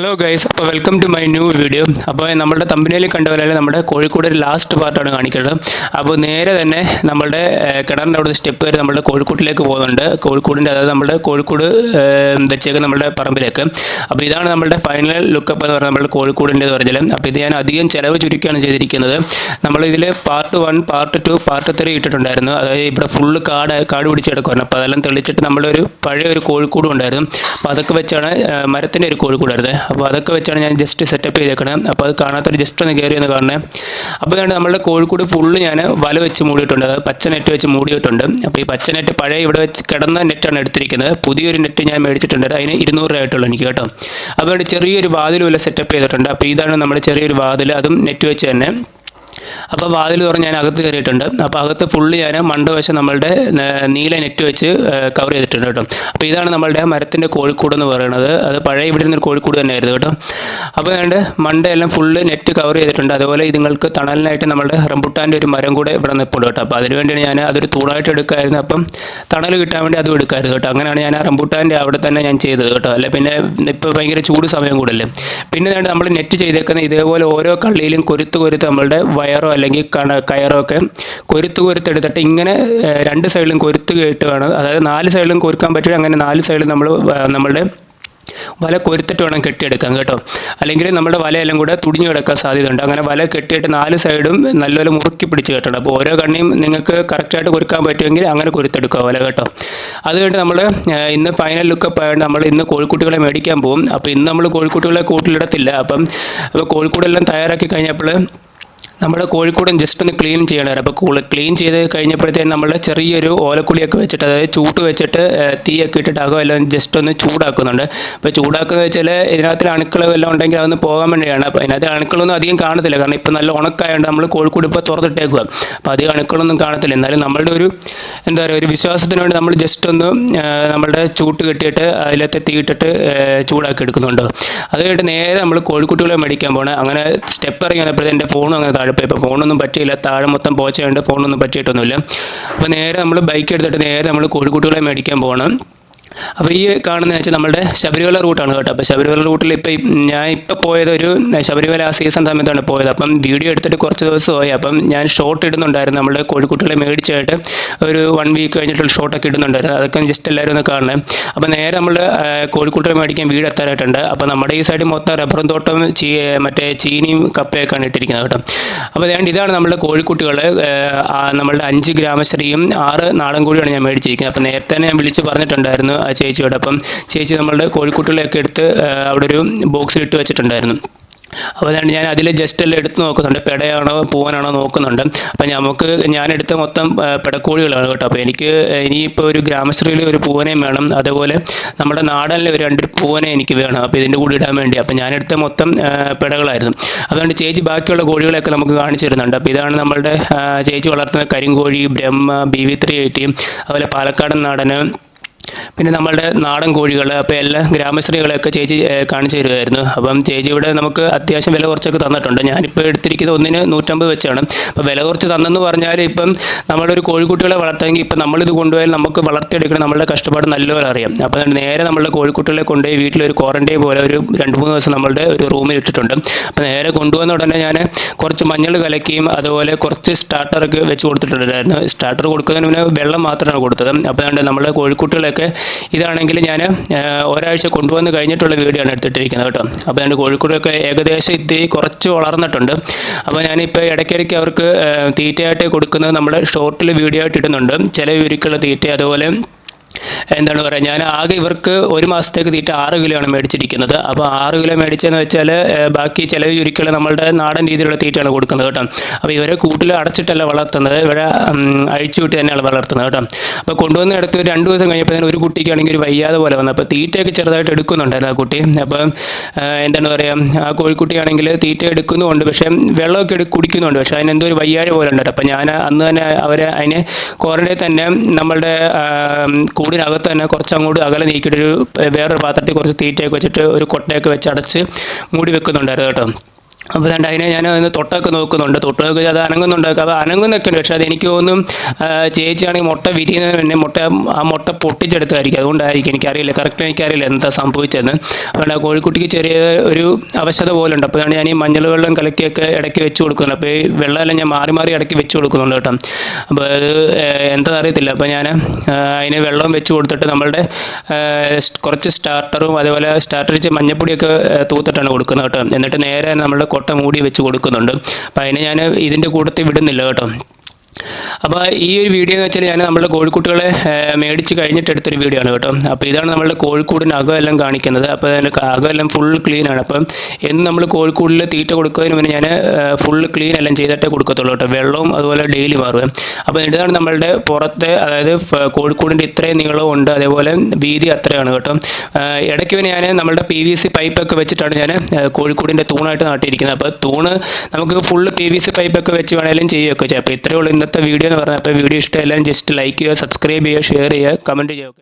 Hello guys, അപ്പോൾ welcome to my new video. അപ്പോൾ നമ്മുടെ തമ്പനിയിൽ കണ്ട പോലെ നമ്മുടെ കോഴിക്കോട് ഒരു ലാസ്റ്റ് പാർട്ടാണ് കാണിക്കുന്നത്. അപ്പോൾ നേരെ തന്നെ നമ്മുടെ കിണറിൻ്റെ അവിടെ സ്റ്റെപ്പ് വരെ നമ്മുടെ കോഴിക്കോട്ടിലേക്ക് പോകുന്നുണ്ട്. കോഴിക്കോടിൻ്റെ, അതായത് നമ്മുടെ കോഴിക്കോട് വെച്ചേക്ക് നമ്മുടെ പറമ്പിലേക്ക്. അപ്പോൾ ഇതാണ് നമ്മുടെ ഫൈനൽ ലുക്കപ്പ് എന്ന് പറഞ്ഞാൽ നമ്മുടെ കോഴിക്കോടിൻ്റെ പറഞ്ഞാൽ. അപ്പോൾ ഇത് ഞാൻ അധികം ചിലവ് ചുരുക്കിയാണ് ചെയ്തിരിക്കുന്നത്. നമ്മളിതിൽ പാർട്ട് 1, പാർട്ട് 2, പാർട്ട് 3 ഇട്ടിട്ടുണ്ടായിരുന്നു. അതായത് ഇവിടെ ഫുള്ള് കാട് പിടിച്ച് കിടക്കുമായിരുന്നു. അപ്പോൾ അതെല്ലാം തെളിച്ചിട്ട് നമ്മളൊരു പഴയ ഒരു കോഴിക്കോടും ഉണ്ടായിരുന്നു. അപ്പോൾ അതൊക്കെ വെച്ചാണ് മരത്തിൻ്റെ ഒരു കോഴിക്കോടായിരുന്നു. അപ്പോൾ അതൊക്കെ വെച്ചാണ് ഞാൻ ജസ്റ്റ് സെറ്റപ്പ് ചെയ്തേക്കണം. അപ്പോൾ അത് കാണാത്തൊരു ജസ്റ്റ് ഒന്ന് കയറി ഒന്ന് കാണണേ. അപ്പോൾ അതുകൊണ്ട് നമ്മളുടെ കോഴിക്കോട് ഫുള്ള് ഞാൻ വല വെച്ച് മൂടിയിട്ടുണ്ട്, അതായത് പച്ച നെറ്റ് വെച്ച് മൂടിയിട്ടുണ്ട്. അപ്പോൾ ഈ പച്ച നെറ്റ് പഴയ ഇവിടെ വെച്ച് കിടന്ന നെറ്റാണ് എടുത്തിരിക്കുന്നത്. പുതിയൊരു നെറ്റ് ഞാൻ മേടിച്ചിട്ടുണ്ട്, അതിന് 200 രൂപ ആയിട്ടുള്ളൂ എനിക്ക് കേട്ടോ. അപ്പോൾ ചെറിയൊരു വാതിൽ പോലെ സെറ്റപ്പ് ചെയ്തിട്ടുണ്ട്. അപ്പോൾ ഇതാണ് നമ്മുടെ ചെറിയൊരു വാതിൽ, അതും നെറ്റ് വെച്ച് തന്നെ. അപ്പോൾ വാതിൽ തുറന്ന് ഞാൻ അകത്ത് കയറിയിട്ടുണ്ട്. അപ്പോൾ അകത്ത് ഫുള്ള് ഞാൻ മണ്ടവശം നമ്മളുടെ നീല നെറ്റ് വെച്ച് കവർ ചെയ്തിട്ടുണ്ട് കേട്ടോ. അപ്പോൾ ഇതാണ് നമ്മളുടെ മരത്തിൻ്റെ കോഴിക്കൂട് എന്ന് പറയുന്നത്. അത് പഴയ ഇവിടെ നിന്നൊരു കോഴിക്കൂട് തന്നെയായിരുന്നു കേട്ടോ. അപ്പോൾ അതുകൊണ്ട് മണ്ടയെല്ലാം ഫുള്ള് നെറ്റ് കവർ ചെയ്തിട്ടുണ്ട്. അതുപോലെ ഇതുങ്ങൾക്ക് തണലിനായിട്ട് നമ്മളുടെ റംബുട്ടാൻ്റെ ഒരു മരം കൂടെ ഇവിടെ നിൽപ്പുണ്ട് കേട്ടോ. അപ്പോൾ അതിനുവേണ്ടിയാണ് ഞാൻ അതൊരു തൂണായിട്ട് എടുക്കാമായിരുന്നു. അപ്പം തണൽ കിട്ടാൻ വേണ്ടി അതും എടുക്കാമായിരുന്നു കേട്ടോ. അങ്ങനെയാണ് ഞാൻ ആ റംബുട്ടാൻ്റെ അവിടെ തന്നെ ഞാൻ ചെയ്തത് കേട്ടോ. അല്ലെ പിന്നെ ഇപ്പോൾ ഭയങ്കര ചൂട് സമയം കൂടല്ലേ. പിന്നെ നമ്മൾ നെറ്റ് ചെയ്തേക്കുന്ന ഇതേപോലെ ഓരോ കള്ളിയിലും കൊരുത്ത് നമ്മളുടെ വയറോ അല്ലെങ്കിൽ കയറോ ഒക്കെ കൊരുത്തെടുത്തിട്ട് ഇങ്ങനെ 2 സൈഡിലും കൊരുത്ത് കേട്ട് വേണം, അതായത് 4 സൈഡിലും കൊരുക്കാൻ പറ്റില്ല. അങ്ങനെ 4 സൈഡിലും നമ്മളുടെ വല കൊരുത്തിട്ട് വേണം കെട്ടിയെടുക്കാൻ കേട്ടോ. അല്ലെങ്കിൽ നമ്മുടെ വലയെല്ലാം കൂടെ തുടിഞ്ഞു കിടക്കാൻ സാധ്യതയുണ്ട്. അങ്ങനെ വല കെട്ടിയിട്ട് 4 സൈഡും നല്ലപോലെ മുറുക്കി പിടിച്ച് കെട്ടണം. അപ്പോൾ ഓരോ കണ്ണിയും നിങ്ങൾക്ക് കറക്റ്റായിട്ട് കൊരുക്കാൻ പറ്റുമെങ്കിൽ അങ്ങനെ കൊരുത്തെടുക്കുക വല കേട്ടോ. അതുകൊണ്ട് നമ്മൾ ഇന്ന് ഫൈനൽ ലുക്കപ്പ് ആയതുകൊണ്ട് നമ്മൾ ഇന്ന് കോഴിക്കുട്ടികളെ മേടിക്കാൻ പോകും. അപ്പോൾ ഇന്ന് നമ്മൾ കോഴിക്കുട്ടികളെ കൂട്ടിലിടത്തില്ല. അപ്പോൾ കോഴിക്കൂടെല്ലാം തയ്യാറാക്കി കഴിഞ്ഞപ്പോൾ നമ്മുടെ കോഴിക്കൂടൻ ജസ്റ്റ് ഒന്ന് ക്ലീൻ ചെയ്യണമായിരുന്നു. അപ്പോൾ ക്ലീൻ ചെയ്ത് കഴിഞ്ഞപ്പോഴത്തേക്കും നമ്മൾ ചെറിയൊരു ഓലക്കുളിയൊക്കെ വെച്ചിട്ട്, അതായത് ചൂട്ട് വെച്ചിട്ട് തീയൊക്കെ ഇട്ടിട്ട് എല്ലാം ജസ്റ്റ് ഒന്ന് ചൂടാക്കുന്നുണ്ട്. അപ്പോൾ ചൂടാക്കുന്നത് വെച്ചാൽ ഇതിനകത്തിൽ അണുക്കൾ എല്ലാം ഉണ്ടെങ്കിൽ അതൊന്ന് പോകാൻ വേണ്ടിയാണ്. അപ്പോൾ അതിനകത്ത് അണുക്കളൊന്നും അധികം കാണത്തില്ല, കാരണം ഇപ്പോൾ നല്ല ഉണക്കായതുകൊണ്ട് നമ്മൾ കോഴിക്കൂട് ഇപ്പോൾ തുറന്നിട്ടേക്കുക. അപ്പോൾ അധികം അണുക്കളൊന്നും കാണത്തില്ല. എന്നാലും നമ്മളുടെ ഒരു എന്താ പറയുക, ഒരു വിശ്വാസത്തിന് വേണ്ടി നമ്മൾ ജസ്റ്റ് ഒന്ന് നമ്മളുടെ ചൂട്ട് കെട്ടിയിട്ട് അതിലത്തെ തീയിട്ടിട്ട് ചൂടാക്കി എടുക്കുന്നുണ്ട്. അത് കഴിഞ്ഞിട്ട് നേരെ നമ്മൾ കോഴിക്കുട്ടികളെ മേടിക്കാൻ പോകണം. അങ്ങനെ സ്റ്റെപ്പ് ഇറങ്ങി വന്നപ്പോഴത്തേക്കും എൻ്റെ ഫോണും അങ്ങനെ ഇപ്പോൾ ഫോണൊന്നും പറ്റിയില്ല, താഴെ മൊത്തം പോച്ചയുണ്ട്, ഫോണൊന്നും പറ്റിയിട്ടൊന്നുമില്ല. അപ്പോൾ നേരെ നമ്മൾ ബൈക്ക് എടുത്തിട്ട് നേരെ നമ്മൾ കോഴിക്കുട്ടികളെ മേടിക്കാൻ പോകണം. അപ്പോൾ ഈ കാണുന്ന വെച്ചാൽ നമ്മുടെ ശബരിമല റൂട്ടാണ് കേട്ടോ. അപ്പോൾ ശബരിമല റൂട്ടിൽ ഞാൻ പോയത് ഒരു ശബരിമല ആ സീസൺ സമയത്താണ് പോയത്. അപ്പം വീഡിയോ എടുത്തിട്ട് കുറച്ച് ദിവസമായി. അപ്പം ഞാൻ ഷോർട്ട് ഇടുന്നുണ്ടായിരുന്നു, നമ്മുടെ കോഴിക്കുട്ടികളെ മേടിച്ചായിട്ട് ഒരു 1 വീക്ക് കഴിഞ്ഞിട്ടുള്ള ഷോട്ടൊക്കെ ഇടുന്നുണ്ടായിരുന്നു. അതൊക്കെ ജസ്റ്റ് എല്ലാവരും ഒന്ന് കാണണേ. അപ്പോൾ നേരെ നമ്മൾ കോഴിക്കുട്ടികളെ മേടിക്കാൻ വീട് എത്താനായിട്ടുണ്ട്. അപ്പോൾ നമ്മുടെ ഈ സൈഡിൽ മൊത്തം റബ്ബറും തോട്ടം, മറ്റേ ചീനിയും കപ്പയൊക്കെയാണ് ഇട്ടിരിക്കുന്നത് കേട്ടോ. അപ്പോൾ ഇതാണ് നമ്മുടെ കോഴിക്കുട്ടികൾ. നമ്മളുടെ 5 ഗ്രാമശ്രീയും 6 നാടൻ കോഴിയാണ് ഞാൻ മേടിച്ചിരിക്കുന്നത്. അപ്പോൾ നേരത്തെ തന്നെ ഞാൻ വിളിച്ച് പറഞ്ഞിട്ടുണ്ടായിരുന്നു ആ ചേച്ചിയോട്. അപ്പം ചേച്ചി നമ്മളുടെ കോഴിക്കുട്ടികളെയൊക്കെ എടുത്ത് അവിടെ ഒരു ബോക്സിൽ ഇട്ട് വെച്ചിട്ടുണ്ടായിരുന്നു. അപ്പോൾ ഞാൻ അതിൽ ജസ്റ്റ് എല്ലാം എടുത്ത് നോക്കുന്നുണ്ട്, പെടയാണോ പൂവനാണോ നോക്കുന്നുണ്ട്. അപ്പം ഞാൻ എടുത്ത മൊത്തം പെടക്കോഴികളാണ് കേട്ടോ. അപ്പോൾ എനിക്ക് ഇനിയിപ്പോൾ ഒരു ഗ്രാമശ്രീയിൽ ഒരു പൂവനയും വേണം, അതേപോലെ നമ്മുടെ നാടനിൽ ഒരു 2 പൂവനെ എനിക്ക് വേണം. അപ്പോൾ ഇതിൻ്റെ കൂടെ ഇടാൻ വേണ്ടി അപ്പോൾ ഞാനെടുത്ത മൊത്തം പെടകളായിരുന്നു. അതുകൊണ്ട് ചേച്ചി ബാക്കിയുള്ള കോഴികളെയൊക്കെ നമുക്ക് കാണിച്ചു തരുന്നുണ്ട്. അപ്പോൾ ഇതാണ് നമ്മളുടെ ചേച്ചി വളർത്തുന്ന കരിങ്കോഴി, ബ്രഹ്മ, BV3 80, അതുപോലെ പാലക്കാടൻ നാടന്, പിന്നെ നമ്മളുടെ നാടൻ കോഴികൾ. അപ്പോൾ എല്ലാ ഗ്രാമശ്രീകളെയൊക്കെ ചേച്ചി കാണിച്ചു തരുമായിരുന്നു. അപ്പം ചേച്ചി ഇവിടെ നമുക്ക് അത്യാവശ്യം വില കുറച്ചൊക്കെ തന്നിട്ടുണ്ട്. ഞാനിപ്പോൾ എടുത്തിരിക്കുന്നത് ഒന്നിന് 150 വെച്ചാണ്. അപ്പോൾ വില കുറച്ച് തന്നെന്ന് പറഞ്ഞാൽ ഇപ്പം നമ്മളൊരു കോഴിക്കുട്ടികളെ വളർത്താമെങ്കിൽ ഇപ്പം നമ്മളിത് കൊണ്ടുപോയാൽ നമുക്ക് വളർത്തിയെടുക്കണം, നമ്മളുടെ കഷ്ടപ്പാട് നല്ലപോലെ അറിയാം. അപ്പോൾ നേരെ നമ്മളുടെ കോഴിക്കുട്ടികളെ കൊണ്ടുപോയി വീട്ടിലൊരു ക്വാറൻറ്റൈൻ പോലെ ഒരു 2-3 ദിവസം നമ്മളുടെ ഒരു റൂമിൽ ഇട്ടിട്ടുണ്ട്. അപ്പോൾ നേരെ കൊണ്ടുവന്ന ഉടനെ ഞാൻ കുറച്ച് മഞ്ഞൾ കലക്കിയും അതുപോലെ കുറച്ച് സ്റ്റാർട്ടറൊക്കെ വെച്ച് കൊടുത്തിട്ടുണ്ടായിരുന്നു. സ്റ്റാർട്ടർ കൊടുക്കുന്നതിന് മുന്നേ വെള്ളം മാത്രമാണ് കൊടുത്തത്. അപ്പോൾ നമ്മുടെ കോഴിക്കുട്ടികളെ ഇതാണെങ്കിൽ ഞാൻ ഒരാഴ്ച കൊണ്ടുവന്ന് കഴിഞ്ഞിട്ടുള്ള വീഡിയോ ആണ് എടുത്തിട്ടിരിക്കുന്നത് കേട്ടോ. അപ്പോൾ എൻ്റെ കോഴിക്കോടൊക്കെ ഏകദേശം ഇത്തിരി കുറച്ച് വളർന്നിട്ടുണ്ട്. അപ്പോൾ ഞാനിപ്പോൾ ഇടയ്ക്കിടയ്ക്ക് അവർക്ക് തീറ്റയായിട്ട് കൊടുക്കുന്നത് നമ്മുടെ ഷോർട്ടിൽ വീഡിയോ ആയിട്ട് ഇടുന്നുണ്ട്. ചില ഇവർക്കുള്ള തീറ്റ, അതുപോലെ എന്താണ് പറയുക, ഞാൻ ആകെ ഇവർക്ക് 1 മാസത്തേക്ക് തീറ്റ 6 കിലോ ആണ് മേടിച്ചിരിക്കുന്നത്. അപ്പോൾ 6 കിലോ മേടിച്ചതെന്ന് വെച്ചാൽ ബാക്കി ചില ചുരുക്കൾ നമ്മളുടെ നാടൻ രീതിയിലുള്ള തീറ്റയാണ് കൊടുക്കുന്നത് കേട്ടോ. അപ്പോൾ ഇവരെ കൂട്ടിൽ അടച്ചിട്ടല്ല വളർത്തുന്നത്, ഇവരെ അഴിച്ചു വിട്ട് തന്നെയാണ് വളർത്തുന്നത് കേട്ടോ. അപ്പോൾ കൊണ്ടുവന്ന ഇടത്ത് 2 ദിവസം കഴിഞ്ഞപ്പോൾ ഒരു കുട്ടിക്കാണെങ്കിൽ ഒരു വയ്യാതെ പോലെ വന്നു. അപ്പോൾ തീറ്റയൊക്കെ ചെറുതായിട്ട് എടുക്കുന്നുണ്ടായിരുന്നു ആ കുട്ടി. അപ്പം എന്താണ് പറയുക, ആ കോഴിക്കുട്ടിയാണെങ്കിൽ തീറ്റ എടുക്കുന്നുമുണ്ട്, പക്ഷേ വെള്ളമൊക്കെ കുടിക്കുന്നുണ്ട്, പക്ഷേ അതിനെന്തോ ഒരു വയ്യാഴ പോലെ ഉണ്ടായിരുന്നു. അപ്പോൾ ഞാൻ അന്ന് തന്നെ അതിനെ ക്വാറൻറ്റൈൻ തന്നെ നമ്മളുടെ കൂടിനകത്ത് തന്നെ കുറച്ച് അങ്ങോട്ട് അകലെ നീക്കിയിട്ടൊരു വേറൊരു പാത്രത്തിൽ കുറച്ച് തീറ്റയൊക്കെ വെച്ചിട്ട് ഒരു കൊട്ടയൊക്കെ വെച്ച് അടച്ച് മൂടി വെക്കുന്നുണ്ടായിരുന്നു കേട്ടോ. അപ്പോൾ രണ്ട് അതിനെ ഞാൻ ഒന്ന് തൊട്ടൊക്കെ നോക്കുന്നുണ്ട്. തൊട്ട് നോക്കി അത് അനങ്ങുന്നുണ്ടൊക്കെ. അപ്പോൾ അനങ്ങുന്നൊക്കെ ഉണ്ട്. പക്ഷേ അതെനിക്ക് തോന്നുന്നു ചേച്ചിയാണെങ്കിൽ മുട്ട വിരിയുന്നതിന് മുന്നേ ആ മുട്ട പൊട്ടിച്ചെടുത്തായിരിക്കും. അതുകൊണ്ടായിരിക്കും, എനിക്കറിയില്ല, കറക്റ്റ് എനിക്കറിയില്ല എന്താ സംഭവിച്ചതെന്ന്. അതുകൊണ്ട് ആ കോഴിക്കുട്ടിക്ക് ചെറിയ ഒരു അവശത പോലെ ഉണ്ട്. അപ്പോഴാണ് ഞാൻ ഈ മഞ്ഞൾ വെള്ളം കലക്കിയൊക്കെ ഇടയ്ക്ക് വെച്ച് കൊടുക്കുന്നത്. അപ്പോൾ ഈ വെള്ളമെല്ലാം ഞാൻ മാറി മാറി ഇടയ്ക്ക് വെച്ച് കൊടുക്കുന്നുണ്ട് കേട്ടോ. അപ്പോൾ അത് എന്താണെന്ന് അറിയത്തില്ല. അപ്പോൾ ഞാൻ അതിന് വെള്ളം വെച്ച് കൊടുത്തിട്ട് നമ്മളുടെ കുറച്ച് സ്റ്റാർട്ടറും അതേപോലെ സ്റ്റാർട്ടർ വെച്ച് മഞ്ഞപ്പൊടിയൊക്കെ തൂത്തിട്ടാണ് കൊടുക്കുന്നത് കേട്ടോ. എന്നിട്ട് നേരെ നമ്മളുടെ കൊട്ട മൂടി വെച്ച് കൊടുക്കുന്നുണ്ട്. അപ്പോൾ അതിനെ ഞാൻ ഇതിൻ്റെ കൂട്ടത്തിൽ വിടുന്നില്ല കേട്ടോ. അപ്പോൾ ഈ ഒരു വീഡിയോ എന്ന് വെച്ചാൽ ഞാൻ നമ്മുടെ കോഴിക്കുട്ടികളെ മേടിച്ച് കഴിഞ്ഞിട്ട് എടുത്തൊരു വീഡിയോ ആണ് കേട്ടോ. അപ്പോൾ ഇതാണ് നമ്മളുടെ കോഴിക്കൂടിന് അകമെല്ലാം കാണിക്കുന്നത്. അപ്പോൾ അതിൻ്റെ അകമെല്ലാം ഫുൾ ക്ലീനാണ്. അപ്പം എന്ന് നമ്മൾ കോഴിക്കൂടിൽ തീറ്റ കൊടുക്കുന്നതിന് മുന്നേ ഞാൻ ഫുൾ ക്ലീൻ എല്ലാം ചെയ്തിട്ടേ കൊടുക്കത്തുള്ളൂ കേട്ടോ. വെള്ളവും അതുപോലെ ഡെയിലി മാറുക. അപ്പോൾ ഇതാണ് നമ്മളുടെ പുറത്തെ, അതായത് കോഴിക്കൂടിൻ്റെ ഇത്രയും നീളവും ഉണ്ട്, അതേപോലെ വീതി അത്രയാണ് കേട്ടോ. ഇടയ്ക്ക് പിന്നെ ഞാൻ നമ്മളുടെ PVC പൈപ്പൊക്കെ വെച്ചിട്ടാണ് ഞാൻ കോഴിക്കൂടിൻ്റെ തൂണായിട്ട് നാട്ടിയിരിക്കുന്നത്. അപ്പോൾ തൂണ് നമുക്ക് ഫുള്ള് PVC പൈപ്പൊക്കെ വെച്ച് വേണമെങ്കിലും ചെയ്യുകയൊക്കെ ചെയ്യാം. അപ്പോൾ ഇത്രയേ ഉള്ളൂ ഇന്നത്തെ വീഡിയോ എന്ന് പറഞ്ഞാൽ. അപ്പോൾ വീഡിയോ ഇഷ്ടം എല്ലാം ജസ്റ്റ് ലൈക്ക് ചെയ്യുക, സബ്സ്ക്രൈബ് ചെയ്യുക, ഷെയർ ചെയ്യുക, കമൻറ്റ് ചെയ്യുക.